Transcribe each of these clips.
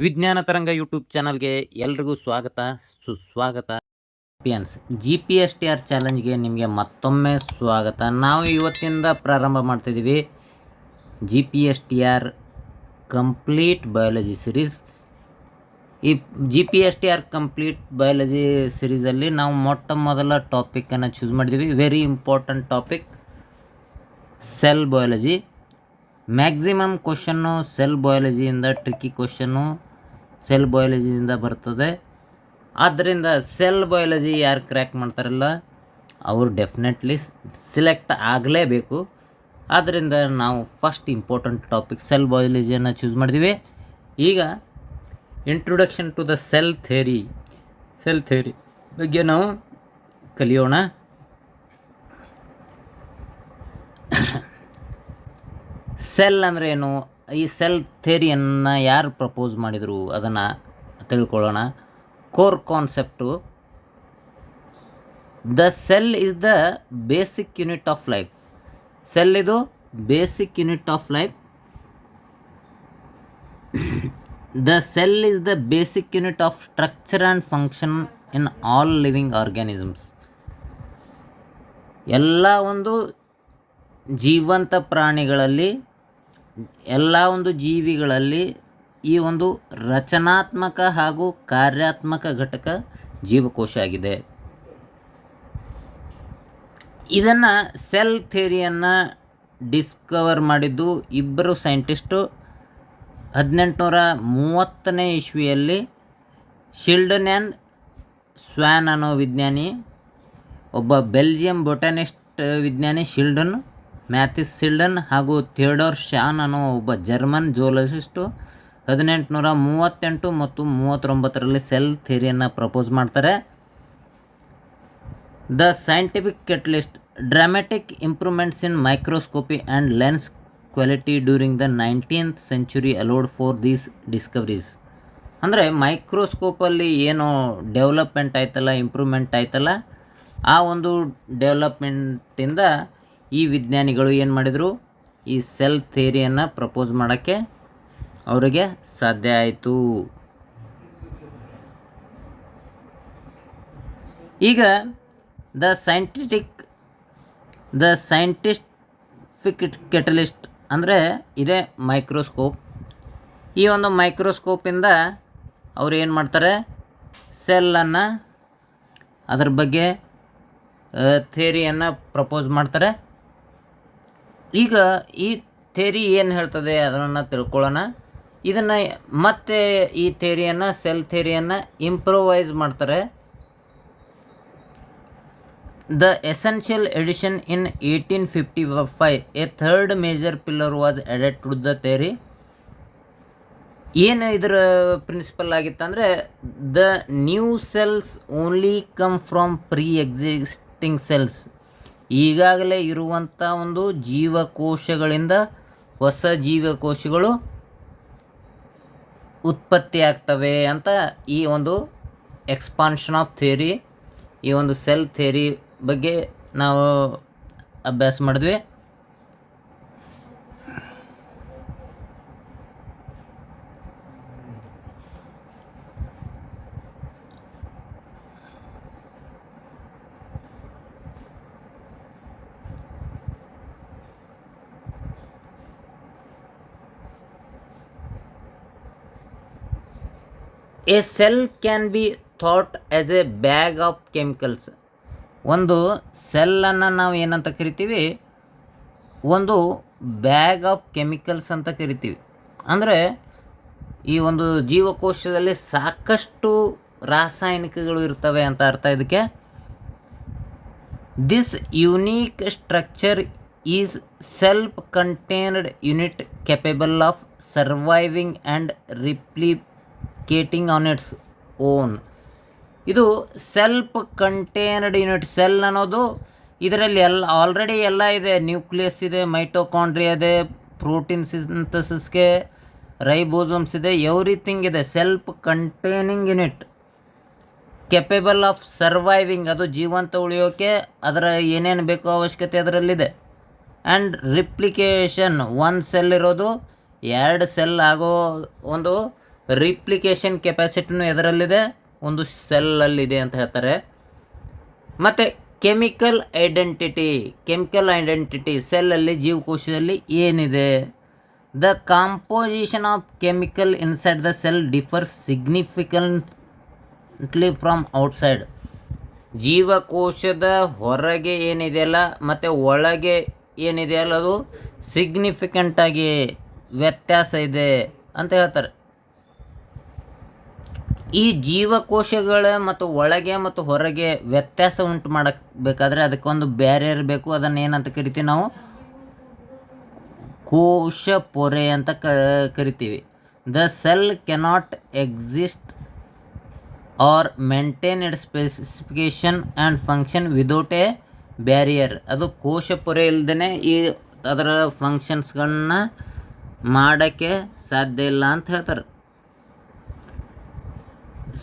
ವಿಜ್ಞಾನ ತರಂಗ ಯೂಟ್ಯೂಬ್ ಚಾನಲ್ಗೆ ಎಲ್ರಿಗೂ ಸ್ವಾಗತ ಸುಸ್ವಾಗತ. GPSTR ಚಾಲೆಂಜ್ಗೆ ನಿಮಗೆ ಮತ್ತೊಮ್ಮೆ ಸ್ವಾಗತ. ನಾವು ಇವತ್ತಿಂದ ಪ್ರಾರಂಭ ಮಾಡ್ತಿದ್ದೀವಿ GPSTR ಕಂಪ್ಲೀಟ್ ಬಯಾಲಜಿ ಸಿರೀಸ್. ಈ GPSTR ಕಂಪ್ಲೀಟ್ ಬಯಾಲಜಿ ಸಿರೀಸಲ್ಲಿ ನಾವು ಮೊಟ್ಟ ಮೊದಲ ಟಾಪಿಕನ್ನು ಚೂಸ್ ಮಾಡಿದ್ದೀವಿ. Very important topic, cell biology. Maximum question cell ಬಯಾಲಜಿಯಿಂದ, ಟ್ರಿಕ್ಕಿ ಕ್ವಶನ್ನು ಸೆಲ್ ಬಯಾಲಜಿಯಿಂದ ಬರ್ತದೆ. ಆದ್ದರಿಂದ ಸೆಲ್ ಬಯಾಲಜಿ ಯಾರು ಕ್ರ್ಯಾಕ್ ಮಾಡ್ತಾರಲ್ಲ ಅವರು ಡೆಫಿನೆಟ್ಲಿ ಸಿಲೆಕ್ಟ್ ಆಗಲೇಬೇಕು. ಆದ್ದರಿಂದ ನಾವು ಫಸ್ಟ್ ಇಂಪಾರ್ಟೆಂಟ್ ಟಾಪಿಕ್ ಸೆಲ್ ಬಯಾಲಜಿಯನ್ನು ಚೂಸ್ ಮಾಡಿದ್ದೀವಿ. ಈಗ introduction to the cell theory ಬಗ್ಗೆ ನಾವು ಕಲಿಯೋಣ. ಸೆಲ್ ಅಂದರೆ ಏನು, ಈ ಸೆಲ್ ಥಿಯರಿಯನ್ನು ಯಾರು ಪ್ರಪೋಸ್ ಮಾಡಿದರು ಅದನ್ನು ತಿಳ್ಕೊಳ್ಳೋಣ. Core concept, the cell is the basic unit of life. Cell ಇದು basic unit of life. The cell is the basic unit of structure and function in all living organisms. ಎಲ್ಲ ಒಂದು ಜೀವಂತ ಪ್ರಾಣಿಗಳಲ್ಲಿ, ಎಲ್ಲ ಒಂದು ಜೀವಿಗಳಲ್ಲಿ ಈ ಒಂದು ರಚನಾತ್ಮಕ ಹಾಗೂ ಕಾರ್ಯಾತ್ಮಕ ಘಟಕ ಜೀವಕೋಶ ಆಗಿದೆ. ಇದನ್ನು ಸೆಲ್ ಥಿಯರಿಯನ್ನು ಡಿಸ್ಕವರ್ ಮಾಡಿದ್ದು ಇಬ್ಬರು ಸೈಂಟಿಸ್ಟು 1830ನೇ ಇಸ್ವಿಯಲ್ಲಿ. ಶಿಲ್ಡನ್ ಆ್ಯಂಡ್ ಸ್ವ್ಯಾನ್ ಅನ್ನೋ ವಿಜ್ಞಾನಿ, ಒಬ್ಬ ಬೆಲ್ಜಿಯಂ ಬೊಟಾನಿಸ್ಟ್ ವಿಜ್ಞಾನಿ ಶಿಲ್ಡನ್, ಮ್ಯಾಥಿಸ್ ಶಿಲ್ಡನ್, ಹಾಗೂ ಥಿಯೋಡೋರ್ ಶಾನ್ ಅನ್ನೋ ಒಬ್ಬ ಜರ್ಮನ್ ಜೂಲಾಜಿಸ್ಟು 1838 ಮತ್ತು 39ರಲ್ಲಿ ಸೆಲ್ ಥಿಯರಿಯನ್ನು ಪ್ರಪೋಸ್ ಮಾಡ್ತಾರೆ. The scientific catalyst, dramatic improvements in microscopy and lens quality during the 19th century allowed for these discoveries. ಅಂದರೆ ಮೈಕ್ರೋಸ್ಕೋಪಲ್ಲಿ ಏನು ಡೆವಲಪ್ಮೆಂಟ್ ಆಯ್ತಲ್ಲ, ಇಂಪ್ರೂವ್ಮೆಂಟ್ ಆಯ್ತಲ್ಲ, ಆ ಒಂದು ಡೆವಲಪ್ಮೆಂಟಿಂದ ಈ ವಿಜ್ಞಾನಿಗಳು ಏನು ಮಾಡಿದರು, ಈ ಸೆಲ್ ಥಿಯರಿಯನ್ನು ಪ್ರಪೋಸ್ ಮಾಡೋಕ್ಕೆ ಅವರಿಗೆ ಸಾಧ್ಯ ಆಯಿತು. ಈಗ ದ ಸೈಂಟಿಫಿಕ್ ಕೆಟಲಿಸ್ಟ್ ಅಂದರೆ ಇದೇ ಮೈಕ್ರೋಸ್ಕೋಪ್. ಈ ಒಂದು ಮೈಕ್ರೋಸ್ಕೋಪಿಂದ ಅವರು ಏನು ಮಾಡ್ತಾರೆ, ಸೆಲ್ಲನ್ನು, ಅದ್ರ ಬಗ್ಗೆ ಥಿಯರಿಯನ್ನು ಪ್ರಪೋಸ್ ಮಾಡ್ತಾರೆ. ಈಗ ಈ ಥಿಯರಿ ಏನು ಹೇಳ್ತದೆ ಅದನ್ನು ತಿಳ್ಕೊಳ್ಳೋಣ. ಇದನ್ನು ಮತ್ತೆ ಈ ಥಿಯರಿಯನ್ನು, ಸೆಲ್ ಥಿಯರಿಯನ್ನು ಇಂಪ್ರೂವೈಸ್ ಮಾಡ್ತಾರೆ. The essential addition in 1855 a third major pillar was added to the theory. ಏನು ಇದರ ಪ್ರಿನ್ಸಿಪಲ್ ಆಗಿತ್ತಂದರೆ, the new cells only come from pre existing cells. ಈಗಾಗಲೇ ಇರುವಂಥ ಒಂದು ಜೀವಕೋಶಗಳಿಂದ ಹೊಸ ಜೀವಕೋಶಗಳು ಉತ್ಪತ್ತಿ ಆಗ್ತವೆ ಅಂತ ಈ ಒಂದು ಎಕ್ಸ್ಪಾನ್ಷನ್ ಆಫ್ ಥಿಯರಿ, ಈ ಒಂದು ಸೆಲ್ ಥಿಯರಿ ಬಗ್ಗೆ ನಾವು ಅಭ್ಯಾಸ ಮಾಡಿದ್ವಿ. A cell can be thought as A bag of chemicals. ಒಂದು ಸೆಲ್ಲನ್ನು ನಾವು ಏನಂತ ಕರಿತೀವಿ, ಒಂದು ಬ್ಯಾಗ್ ಆಫ್ ಕೆಮಿಕಲ್ಸ್ ಅಂತ ಕರಿತೀವಿ. ಅಂದರೆ ಈ ಒಂದು ಜೀವಕೋಶದಲ್ಲಿ ಸಾಕಷ್ಟು ರಾಸಾಯನಿಕಗಳು ಇರ್ತವೆ ಅಂತ ಅರ್ಥ. ಇದಕ್ಕೆ this unique structure is self contained unit capable of surviving and replicating on its own. ಇದು ಸೆಲ್ಫ್ ಕಂಟೈನ್ಡ್ ಯೂನಿಟ್. ಸೆಲ್ ಅನ್ನೋದು ಇದರಲ್ಲಿ ಆಲ್ರೆಡಿ ಎಲ್ಲ ಇದೆ. ನ್ಯೂಕ್ಲಿಯಸ್ ಇದೆ, ಮೈಟೋಕಾಂಡ್ರಿಯಾ ಇದೆ, ಪ್ರೋಟೀನ್ ಸಿಂಥಸಿಸ್ಗೆ ರೈಬೋಸೋಮ್ಸ್ ಇದೆ, ಎವ್ರಿಥಿಂಗ್ ಇದೆ. Self containing unit, capable of surviving, ಅದು ಜೀವಂತ ಉಳಿಯೋಕ್ಕೆ ಅದರ ಏನೇನು ಬೇಕೋ ಅವಶ್ಯಕತೆ ಅದರಲ್ಲಿದೆ. ಆ್ಯಂಡ್ ರಿಪ್ಲಿಕೇಷನ್, ಒಂದು ಸೆಲ್ ಇರೋದು 2 ಸೆಲ್ ಆಗೋ ಒಂದು ರಿಪ್ಲಿಕೇಶನ್ ಕೆಪಾಸಿಟಿನೂ ಎದರಲ್ಲಿದೆ, ಒಂದು ಸೆಲ್ಲಲ್ಲಿದೆ ಅಂತ ಹೇಳ್ತಾರೆ. ಮತ್ತು ಕೆಮಿಕಲ್ ಐಡೆಂಟಿಟಿ ಸೆಲ್ಲಲ್ಲಿ ಜೀವಕೋಶದಲ್ಲಿ ಏನಿದೆ. The composition of chemical inside the cell differs significantly from outside. ಜೀವಕೋಶದ ಹೊರಗೆ ಏನಿದೆಯಲ್ಲ ಮತ್ತು ಒಳಗೆ ಏನಿದೆಯಲ್ಲ ಅದು ಸಿಗ್ನಿಫಿಕೆಂಟಾಗಿ ವ್ಯತ್ಯಾಸ ಇದೆ ಅಂತ ಹೇಳ್ತಾರೆ. ಈ ಜೀವಕೋಶಗಳ ಮತ್ತು ಒಳಗೆ ಮತ್ತು ಹೊರಗೆ ವ್ಯತ್ಯಾಸ ಉಂಟು ಮಾಡಬೇಕಾದ್ರೆ ಅದಕ್ಕೊಂದು ಬ್ಯಾರಿಯರ್ ಬೇಕು. ಅದನ್ನು ಏನಂತ ಕರಿತೀವಿ ನಾವು? ಕೋಶ ಪೊರೆ ಅಂತ ಕರಿತೀವಿ. The cell cannot exist or maintain its specification and function without a barrier. ಅದು ಕೋಶ ಪೊರೆ ಇಲ್ಲದೇ ಅದರ ಫಂಕ್ಷನ್ಸ್ಗಳನ್ನ ಮಾಡೋಕ್ಕೆ ಸಾಧ್ಯ ಇಲ್ಲ ಅಂತ ಹೇಳ್ತಾರೆ.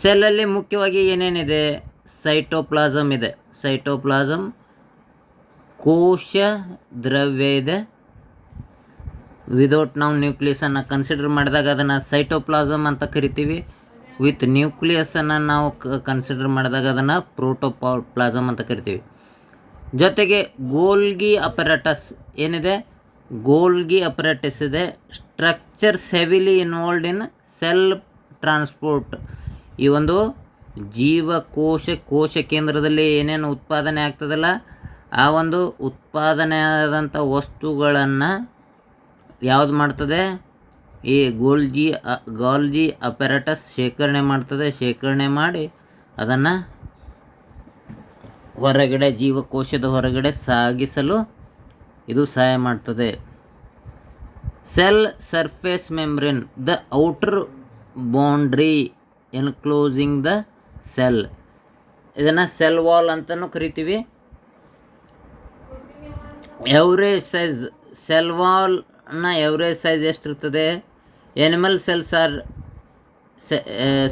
ಸೆಲ್ಲಲ್ಲಿ ಮುಖ್ಯವಾಗಿ ಏನೇನಿದೆ? ಸೈಟೋಪ್ಲಾಸಮ್ ಇದೆ. ಸೈಟೋಪ್ಲಾಸಮ್ ಕೋಶ ದ್ರವ್ಯ ಇದೆ. ವಿದೌಟ್ ನಾವು ನ್ಯೂಕ್ಲಿಯಸನ್ನು ಕನ್ಸಿಡರ್ ಮಾಡಿದಾಗ ಅದನ್ನು ಸೈಟೋಪ್ಲಾಸಮ್ ಅಂತ ಕರಿತೀವಿ. ವಿತ್ ನ್ಯೂಕ್ಲಿಯಸನ್ನು ನಾವು ಕನ್ಸಿಡರ್ ಮಾಡಿದಾಗ ಅದನ್ನು ಪ್ರೋಟೋಪ್ಲಾಸಮ್ ಅಂತ ಕರಿತೀವಿ. ಜೊತೆಗೆ ಗೋಲ್ಗಿ ಅಪರೇಟಸ್ ಏನಿದೆ? ಗೋಲ್ಗಿ ಅಪರೇಟಸ್ ಇದೆ. Structures heavily involved in cell transport. ಈ ಒಂದು ಕೋಶ ಕೇಂದ್ರದಲ್ಲಿ ಏನೇನು ಉತ್ಪಾದನೆ ಆಗ್ತದಲ್ಲ ಆ ಒಂದು ಉತ್ಪಾದನೆ ಆದಂಥ ವಸ್ತುಗಳನ್ನು ಯಾವುದು ಮಾಡ್ತದೆ? ಈ ಗಾಲ್ಜಿ ಅಪರೇಟಸ್ ಶೇಖರಣೆ ಮಾಡ್ತದೆ. ಶೇಖರಣೆ ಮಾಡಿ ಅದನ್ನು ಹೊರಗಡೆ ಜೀವಕೋಶದ ಹೊರಗಡೆ ಸಾಗಿಸಲು ಇದು ಸಹಾಯ ಮಾಡ್ತದೆ. Cell surface membrane the outer boundary enclosing the cell. ಇದನ್ನು ಸೆಲ್ ವಾಲ್ ಅಂತಲೂ ಕರಿತೀವಿ. ಎವರೇಜ್ ಸೈಜ್ ಸೆಲ್ ವಾಲ್ನ ಎವರೇಜ್ ಸೈಜ್ ಎಷ್ಟಿರ್ತದೆ? ಎನಿಮಲ್ ಸೆಲ್ಸ್ ಆರ್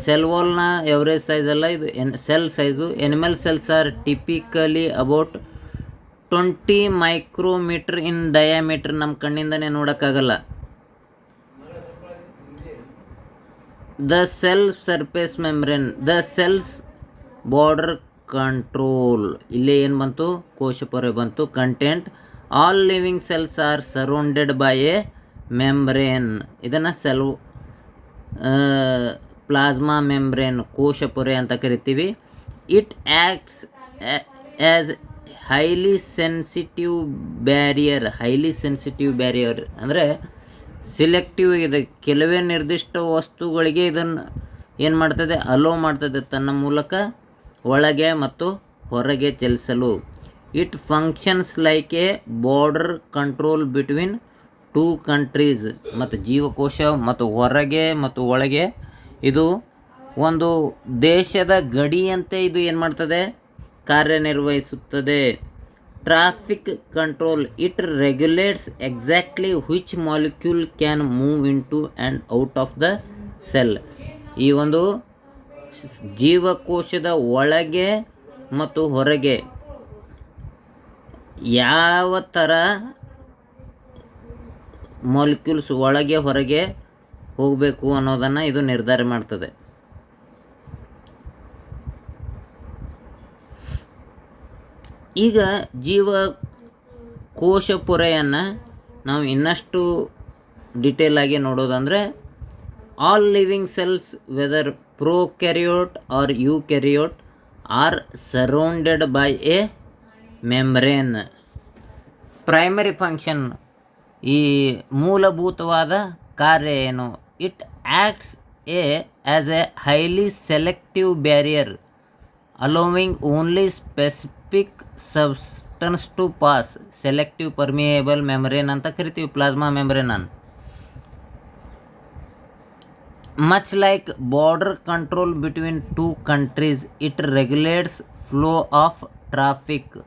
ಸೆಲ್ ವಾಲ್ನ ಎವರೇಜ್ ಸೈಜ್ ಅಲ್ಲ, ಇದು cell size. Animal cells are typically about 20 micrometre in diameter. ನಮ್ಮ ಕಣ್ಣಿಂದನೇ ನೋಡೋಕ್ಕಾಗಲ್ಲ. The cell surface membrane the cell's border control. ಇಲ್ಲೇ ಏನು ಬಂತು? ಕೋಶಪೊರೆ ಬಂತು. Content all living cells are surrounded by a membrane. ಇದನ್ನು ಪ್ಲಾಸ್ಮಾ ಮೆಂಬ್ರೇನ್ ಕೋಶಪೊರೆ ಅಂತ ಕರಿತೀವಿ. It acts as highly sensitive barrier ಅಂದರೆ ಸಿಲೆಕ್ಟಿವ್ ಇದೆ. ಕೆಲವೇ ನಿರ್ದಿಷ್ಟ ವಸ್ತುಗಳಿಗೆ ಇದನ್ನು ಏನು ಮಾಡ್ತದೆ? ಅಲೋ ಮಾಡ್ತದೆ ತನ್ನ ಮೂಲಕ ಒಳಗೆ ಮತ್ತು ಹೊರಗೆ ಚಲಿಸಲು. It functions like A border control between 2 countries. ಮತ್ತು ಜೀವಕೋಶ ಮತ್ತು ಹೊರಗೆ ಮತ್ತು ಒಳಗೆ ಇದು ಒಂದು ದೇಶದ ಗಡಿಯಂತೆ ಇದು ಏನು ಮಾಡ್ತದೆ? ಕಾರ್ಯನಿರ್ವಹಿಸುತ್ತದೆ. Traffic control it regulates exactly which molecule can move into and out of the cell. ಈ ಒಂದು ಜೀವಕೋಶದ ಒಳಗೆ ಮತ್ತು ಹೊರಗೆ ಯಾವ ಥರ ಮಾಲಿಕ್ಯೂಲ್ಸ್ ಒಳಗೆ ಹೊರಗೆ ಹೋಗಬೇಕು ಅನ್ನೋದನ್ನು ಇದು ನಿರ್ಧಾರ ಮಾಡ್ತದೆ. ಈಗ ಜೀವಕೋಶ ಪೊರೆಯನ್ನು ನಾವು ಇನ್ನಷ್ಟು ಡಿಟೇಲಾಗಿ ನೋಡೋದಂದರೆ, all living cells whether prokaryote or eukaryote are surrounded by a membrane. Primary function, ಈ ಮೂಲಭೂತವಾದ ಕಾರ್ಯ ಏನು? It acts as a highly selective barrier allowing only specific substance to pass. Selective permeable membrane ಅಂತ ಕರಿತೀವಿ ಪ್ಲಾಸ್ಮಾ ಮೆಂಬ್ರೇನನ್ನು. Much like border control between 2 countries it regulates flow of traffic.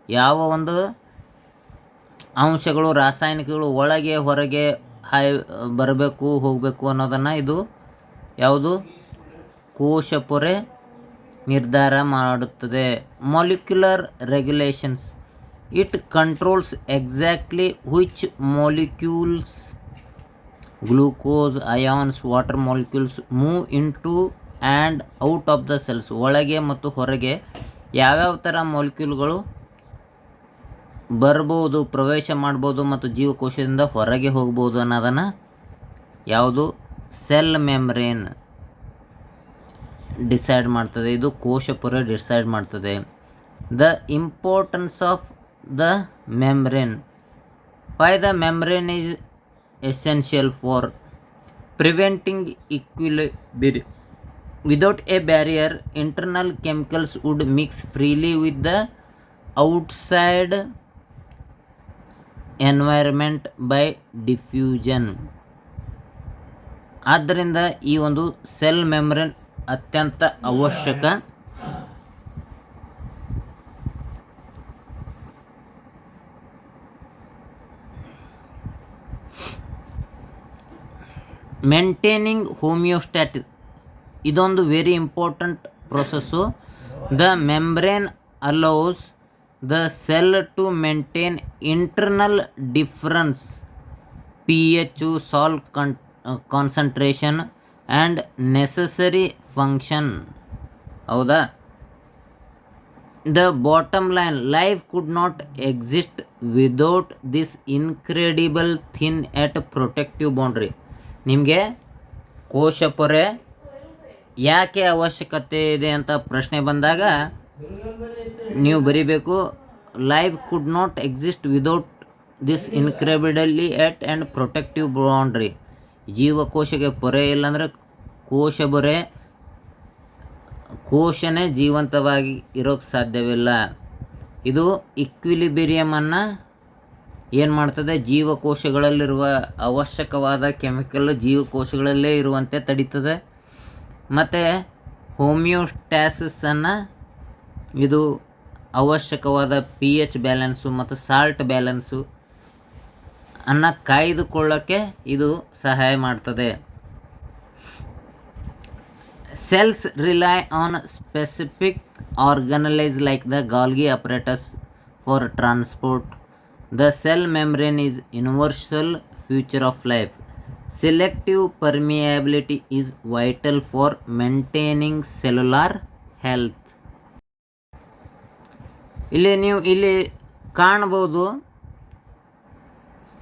ಯಾವ ಒಂದು ಅಂಶಗಳು, ರಾಸಾಯನಿಕಗಳು ಒಳಗೆ ಹೊರಗೆ ಬರಬೇಕು ಹೋಗಬೇಕು ಅನ್ನೋದನ್ನು ಇದು ಯಾವುದು? ಕೋಶಪೊರೆ ನಿರ್ಧಾರ ಮಾಡುತ್ತದೆ. Molecular regulations it controls exactly which molecules glucose, ions, water molecules move into and out of the cells. ಒಳಗೆ ಮತ್ತು ಹೊರಗೆ ಯಾವ್ಯಾವ ಥರ ಮಾಲಿಕ್ಯೂಲ್ಗಳು ಬರ್ಬೋದು, ಪ್ರವೇಶ ಮಾಡ್ಬೋದು ಮತ್ತು ಜೀವಕೋಶದಿಂದ ಹೊರಗೆ ಹೋಗ್ಬೋದು ಅನ್ನೋದನ್ನು ಯಾವುದು ಸೆಲ್ ಮೆಮ್ಬ್ರೇನ್ ಡಿಸೈಡ್ ಮಾಡ್ತದೆ. ಇದು ಕೋಶ ಪೊರೆ ಡಿಸೈಡ್ ಮಾಡ್ತದೆ. The importance of the membrane. Why the membrane is essential for preventing equilibrium. Without a barrier, internal chemicals would mix freely with the outside environment by diffusion. ಆದ್ದರಿಂದ ಈ ಒಂದು cell membrane ಅತ್ಯಂತ ಅವಶ್ಯಕ. ಮೇಂಟೈನಿಂಗ್ ಹೋಮಿಯೋಸ್ಟ್ಯಾಟಿಸ್ ಇದೊಂದು very important process. The membrane allows the cell to maintain internal difference pH, salt concentration and necessary function. ಹೌದಾ? The bottom line, life could not exist without this incredible thin at protective boundary. ನಿಮಗೆ ಕೋಶ ಪೊರೆ ಯಾಕೆ ಅವಶ್ಯಕತೆ ಇದೆ ಅಂತ ಪ್ರಶ್ನೆ ಬಂದಾಗ ನೀವು ಬರಿಬೇಕು, life could not exist without this incredibly at and protective boundary. ಜೀವಕೋಶಕ್ಕೆ ಪೊರೆ ಇಲ್ಲಾಂದರೆ ಕೋಶನೇ ಜೀವಂತವಾಗಿ ಇರೋಕ್ಕೆ ಸಾಧ್ಯವಿಲ್ಲ. ಇದು ಇಕ್ವಿಲಿಬ್ರಿಯಮನ್ನು ಏನು ಮಾಡ್ತದೆ, ಜೀವಕೋಶಗಳಲ್ಲಿರುವ ಅವಶ್ಯಕವಾದ ಕೆಮಿಕಲ್ ಜೀವಕೋಶಗಳಲ್ಲೇ ಇರುವಂತೆ ತಡೀತದೆ. ಮತ್ತು ಹೋಮಿಯೋಸ್ಟ್ಯಾಸಿಸನ್ನು ಇದು ಅವಶ್ಯಕವಾದ pH ಬ್ಯಾಲೆನ್ಸು ಮತ್ತು ಸಾಲ್ಟ್ ಬ್ಯಾಲೆನ್ಸು ಅನ್ನು ಕಾಯ್ದುಕೊಳ್ಳೋಕ್ಕೆ ಇದು ಸಹಾಯ ಮಾಡ್ತದೆ. Cells rely on specific organelles like the Golgi apparatus for transport. The cell membrane is universal feature of life. Selective permeability is vital for maintaining cellular health. ಇಲ್ಲಿ ಕಾಣಬಹುದು,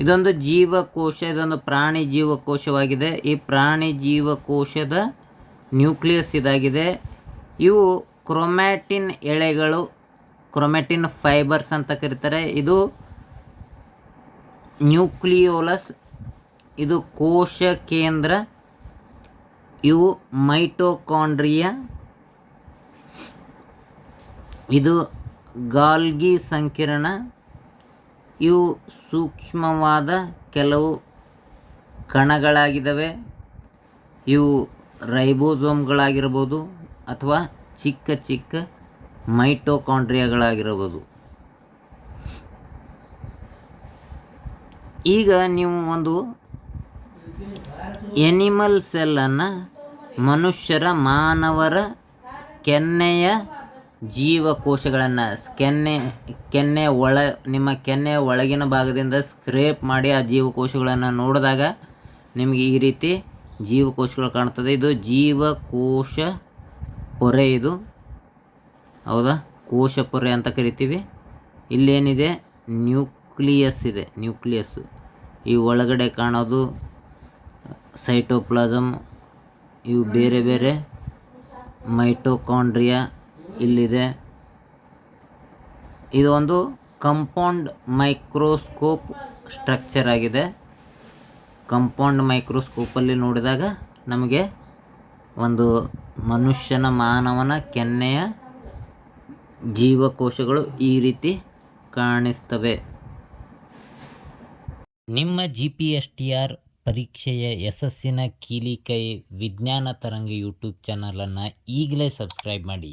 ಇದೊಂದು ಜೀವಕೋಶ, ಇದೊಂದು ಪ್ರಾಣಿ ಜೀವಕೋಶವಾಗಿದೆ. ಈ ಪ್ರಾಣಿ ಜೀವಕೋಶದ ನ್ಯೂಕ್ಲಿಯಸ್ ಇದಾಗಿದೆ. ಇವು ಕ್ರೊಮ್ಯಾಟಿನ್ ಎಳೆಗಳು, ಕ್ರೊಮ್ಯಾಟಿನ್ ಫೈಬರ್ಸ್ ಅಂತ ಕರೀತಾರೆ. ಇದು ನ್ಯೂಕ್ಲಿಯೋಲಸ್, ಇದು ಕೋಶ ಕೇಂದ್ರ. ಇವು ಮೈಟೋಕಾಂಡ್ರಿಯಾ, ಇದು ಗಾಲ್ಗಿ ಸಂಕೀರ್ಣ. ಇವು ಸೂಕ್ಷ್ಮವಾದ ಕೆಲವು ಕಣಗಳಾಗಿದ್ದಾವೆ. ಇವು ರೈಬೋಸೋಮ್ಗಳಾಗಿರ್ಬೋದು ಅಥವಾ ಚಿಕ್ಕ ಚಿಕ್ಕ ಮೈಟೋಕಾಂಡ್ರಿಯಾಗಳಾಗಿರ್ಬೋದು. ಈಗ ನೀವು ಒಂದು ಎನಿಮಲ್ ಸೆಲ್ಲನ್ನು ಮಾನವರ ಕೆನ್ನೆಯ ಜೀವಕೋಶಗಳನ್ನು ನಿಮ್ಮ ಕೆನ್ನೆಯ ಒಳಗಿನ ಭಾಗದಿಂದ ಸ್ಕ್ರೇಪ್ ಮಾಡಿ ಆ ಜೀವಕೋಶಗಳನ್ನು ನೋಡಿದಾಗ ನಿಮಗೆ ಈ ರೀತಿ ಜೀವಕೋಶಗಳು ಕಾಣ್ತದೆ. ಇದು ಜೀವಕೋಶ ಪೊರೆ, ಇದು ಹೌದಾ, ಕೋಶ ಪೊರೆ ಅಂತ ಕರಿತೀವಿ. ಇಲ್ಲೇನಿದೆ, ನ್ಯೂಕ್ಲಿಯಸ್ ಇದೆ, ನ್ಯೂಕ್ಲಿಯಸ್ಸು. ಈ ಒಳಗಡೆ ಕಾಣೋದು ಸೈಟೋಪ್ಲಾಸಮ್, ಇವು ಬೇರೆ ಬೇರೆ ಮೈಟೋಕಾಂಡ್ರಿಯಾ ಇಲ್ಲಿದೆ. ಇದು ಒಂದು ಕಂಪೌಂಡ್ ಮೈಕ್ರೋಸ್ಕೋಪ್ ಸ್ಟ್ರಕ್ಚರ್ ಆಗಿದೆ. ಕಂಪೌಂಡ್ ಮೈಕ್ರೋಸ್ಕೋಪಲ್ಲಿ ನೋಡಿದಾಗ ನಮಗೆ ಒಂದು ಮಾನವನ ಕೆನ್ನೆಯ ಜೀವಕೋಶಗಳು ಈ ರೀತಿ ಕಾಣಿಸ್ತವೆ. ನಿಮ್ಮ GPSTR ಪರೀಕ್ಷೆಯ ಯಶಸ್ಸಿನ ಕೀಲಿಕೈ ವಿಜ್ಞಾನ ತರಂಗ ಯೂಟ್ಯೂಬ್ ಚಾನಲನ್ನು ಈಗಲೇ ಸಬ್ಸ್ಕ್ರೈಬ್ ಮಾಡಿ.